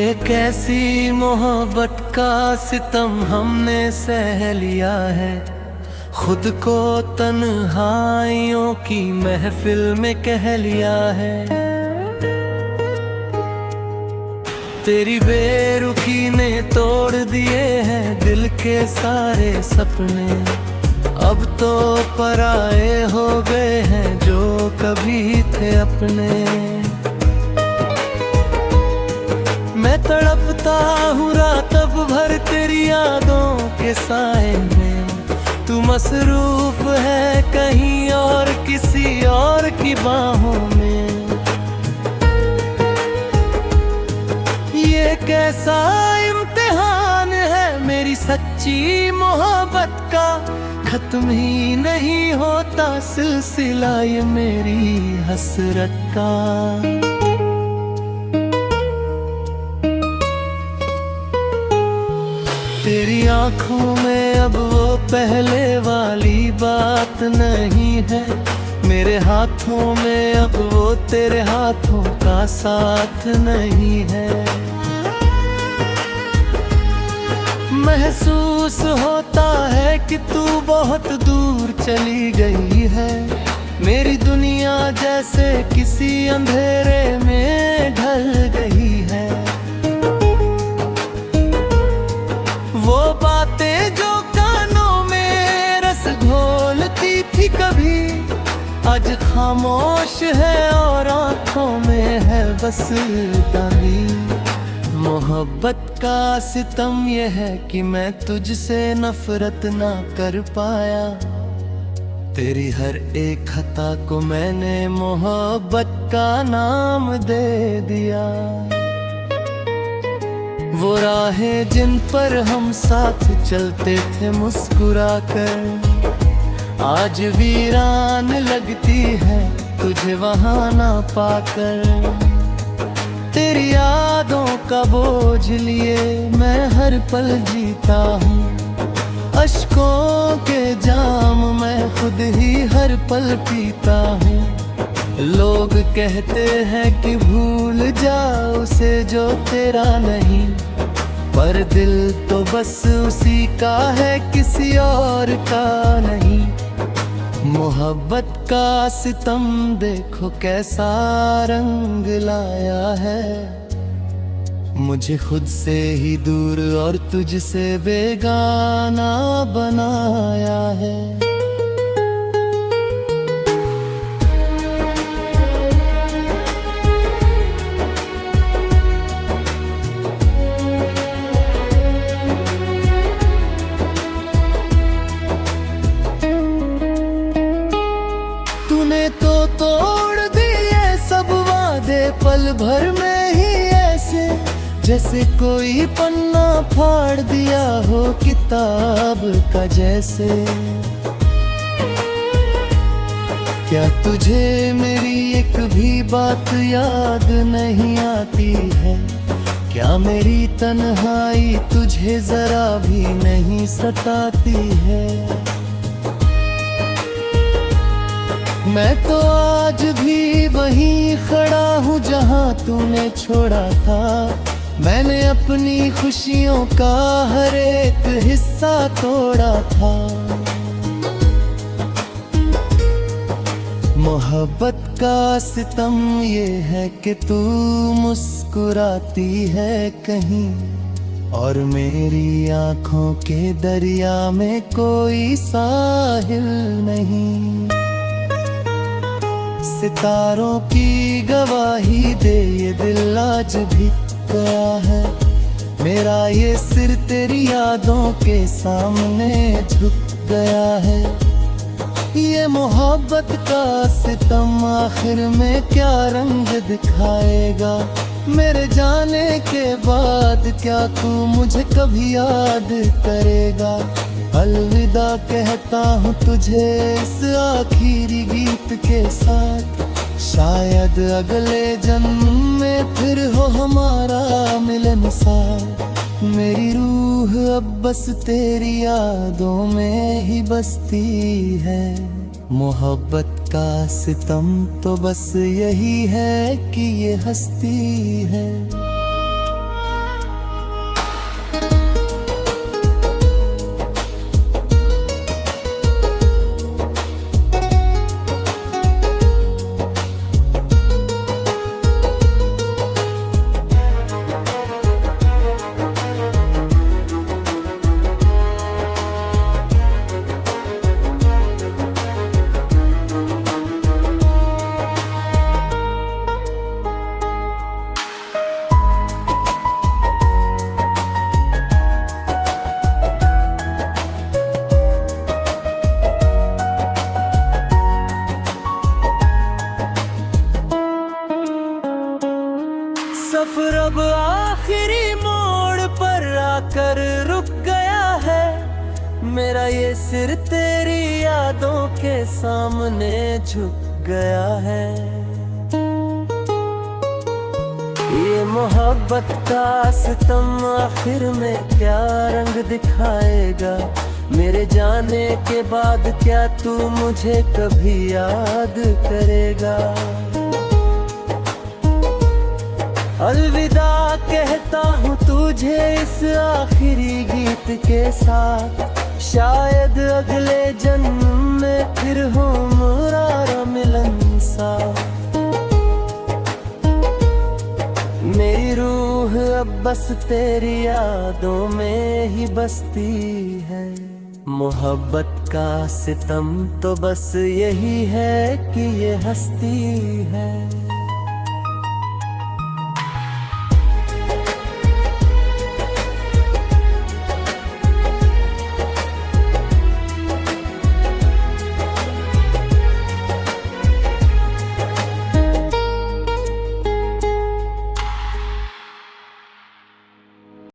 ये कैसी मोहब्बत का सितम हमने सह लिया है। खुद को तन्हाइयों की महफिल में कह लिया है। तेरी बेरुखी ने तोड़ दिए हैं दिल के सारे सपने। अब तो पराए हो गए हैं जो कभी थे अपने। मैं तड़पता हूँ रात भर तेरी यादों के साए में। तू मसरूफ है कहीं और किसी और की बाहों में। ये कैसा इम्तिहान है मेरी सच्ची मोहब्बत का। खत्म ही नहीं होता सिलसिला ये मेरी हसरत का। तेरी आँखों में अब वो पहले वाली बात नहीं है। मेरे हाथों में अब वो तेरे हाथों का साथ नहीं है। महसूस होता है कि तू बहुत दूर चली गई है। मेरी दुनिया जैसे किसी अंधेरे में ढल गई है। वो बातें जो कानों में रस घोलती थी कभी, आज खामोश है और आंखों में है बस दागी। मोहब्बत का सितम यह है कि मैं तुझसे नफरत ना कर पाया। तेरी हर एक खता को मैंने मोहब्बत का नाम दे दिया। वो राहें जिन पर हम साथ चलते थे मुस्कुराकर, आज वीरान लगती है तुझे वहां ना पाकर। तेरी यादों का बोझ लिए मैं हर पल जीता हूँ। अश्कों के जाम मैं खुद ही हर पल पीता हूँ। लोग कहते हैं कि भूल जा उसे जो तेरा नहीं, पर दिल तो बस उसी का है किसी और का नहीं। मोहब्बत का सितम देखो कैसा रंग लाया है। मुझे खुद से ही दूर और तुझसे बेगाना बनाया है। तूने तो तोड़ दिए सब वादे पल भर में ही ऐसे, जैसे कोई पन्ना फाड़ दिया हो किताब का जैसे। क्या तुझे मेरी एक भी बात याद नहीं आती है? क्या मेरी तन्हाई तुझे जरा भी नहीं सताती है? मैं तो आज भी वहीं खड़ा हूँ जहाँ तूने छोड़ा था। मैंने अपनी खुशियों का हर एक हिस्सा तोड़ा था। मोहब्बत का सितम ये है कि तू मुस्कुराती है कहीं और मेरी आँखों के दरिया में कोई साहिल नहीं। सितारों की गवाही दे ये दिल आज भी गया है। मेरा ये सिर तेरी यादों के सामने झुक गया है। ये मोहब्बत का सितम आखिर में क्या रंग दिखाएगा? मेरे जाने के बाद क्या तू मुझे कभी याद करेगा? अलविदा कहता हूँ तुझे इस आखिरी गीत के साथ। शायद अगले जन्म में फिर हो हमारा मिलनसार। मेरी रूह अब बस तेरी यादों में ही बसती है। मोहब्बत का सितम तो बस यही है कि ये हस्ती है। गया है, मेरा ये सिर तेरी यादों के सामने झुक गया है। ये मोहब्बत का सितम आखिर में क्या रंग दिखाएगा, मेरे जाने के बाद क्या तू मुझे कभी याद करेगा। अलविदा कहता हूँ तुझे इस आखिरी गीत के साथ, शायद अगले जन्म में फिर हो हमारा मिलनसार। मेरी रूह अब बस तेरी यादों में ही बसती है। मोहब्बत का सितम तो बस यही है कि ये हस्ती है।